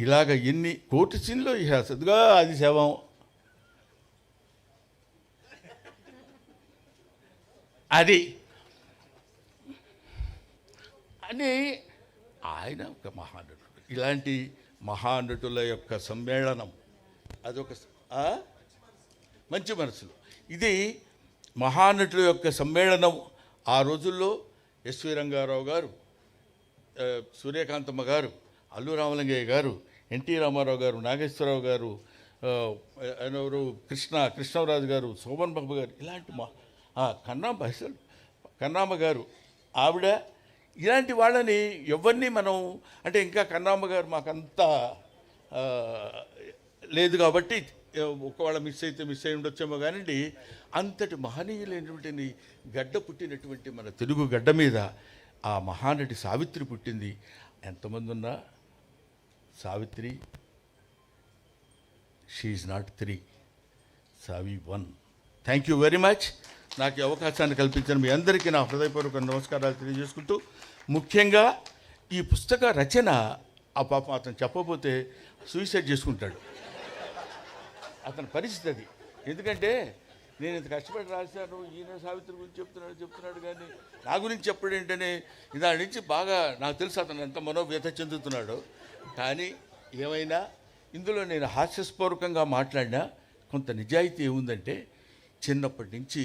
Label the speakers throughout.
Speaker 1: ఇలాగ ఎన్ని కోటి సీన్లో సద్గా అది శవం అది అని ఆయన ఒక మహానటుడు. ఇలాంటి మహానటుల యొక్క సమ్మేళనం అదొక మంచి మనసులు. ఇది మహానటుల యొక్క సమ్మేళనం. ఆ రోజుల్లో ఎస్వి రంగారావు గారు, సూర్యకాంతమ్మ గారు, అల్లు రామలింగయ్య గారు, ఎన్టీ రామారావు గారు, నాగేశ్వరరావు గారు, ఎవరు కృష్ణరాజు గారు, శోభన్ బాబు గారు, ఇలాంటి కన్నామ్మ గారు ఆవిడ, ఇలాంటి వాళ్ళని ఎవరిని మనం అంటే ఇంకా కన్నామ్మ గారు మాకంతా లేదు కాబట్టి ఒకవేళ మిస్ అయి ఉండొచ్చేమో కానివ్వండి. అంతటి మహనీయులైనటువంటి గడ్డ పుట్టినటువంటి మన తెలుగు గడ్డ మీద ఆ మహానటి సావిత్రి పుట్టింది. ఎంతమంది ఉన్నా Savitri she is not 3, Savi 1. Thank you very much. నాకు ఈ అవకాశాన్ని కల్పించిన మీ అందరికీ నా హృదయపూర్వక నమస్కారాలు తెలియజేసుకుంటూ, ముఖ్యంగా ఈ పుస్తక రచన ఆ పాపం అతను చెప్పబోతే సూసైడ్ చేసుకుంటాడు. అతని పరిస్థితి అది. ఎందుకంటే నేను ఇంత కష్టపడి రాశాను, ఈయన సావిత్రి గురించి చెప్తున్నాడు కానీ నా గురించి చెప్పడం ఏంటనే దాని నుంచి బాగా నాకు తెలుసు అతను ఎంత మనోవ్యత చెందుతున్నాడో. కానీ ఏమైనా ఇందులో నేను హాస్యస్పూర్వకంగా మాట్లాడినా కొంత నిజాయితీ ఏముందంటే, చిన్నప్పటి నుంచి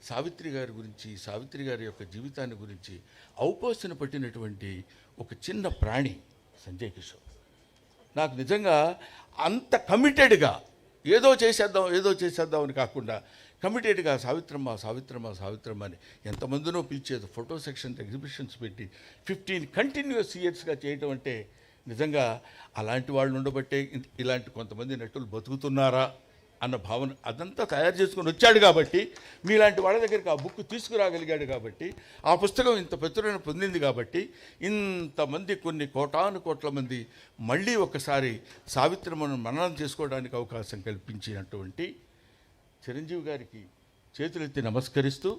Speaker 1: సావిత్రి గారి గురించి, సావిత్రి గారి యొక్క జీవితాన్ని గురించి ఔపోసన పట్టినటువంటి ఒక చిన్న ప్రాణి సంజయ్ కిషోర్. నాకు నిజంగా అంత కమిటెడ్గా ఏదో చేసేద్దాం అని కాకుండా కమిటెడ్గా సావిత్రమ్మ అని ఎంతమందినో పిలిచేది, ఫోటో సెక్షన్స్, ఎగ్జిబిషన్స్ పెట్టి 15 కంటిన్యూస్ ఇయర్స్గా చేయటం అంటే నిజంగా అలాంటి వాళ్ళు ఉండబట్టే ఇలాంటి కొంతమంది నటులు బతుకుతున్నారా అన్న భావన అదంతా తయారు చేసుకొని వచ్చాడు కాబట్టి, మీలాంటి వాళ్ళ దగ్గరికి ఆ బుక్ తీసుకురాగలిగాడు కాబట్టి, ఆ పుస్తకం ఇంత ప్రచురణ పొందింది కాబట్టి, ఇంతమంది కొన్ని కోట్ల మంది మళ్ళీ ఒకసారి సావిత్రమ్మను మననం చేసుకోవడానికి అవకాశం కల్పించినటువంటి చిరంజీవి గారికి చేతులెత్తి నమస్కరిస్తూ,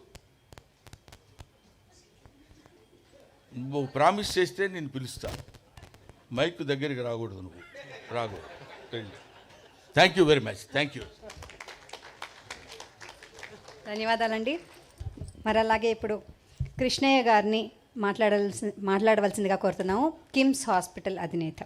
Speaker 1: నువ్వు ప్రామిస్ చేస్తే నేను పిలుస్తాను, మైక్ దగ్గరికి రాకూడదు, నువ్వు రాకూడదు. Thank you very much. Thank you.
Speaker 2: ధన్యవాదాలండి. మరి అలాగే ఇప్పుడు కృష్ణయ్య గారిని మాట్లాడవలసిందిగా కోరుతున్నాము, కిమ్స్ హాస్పిటల్ అధినేత.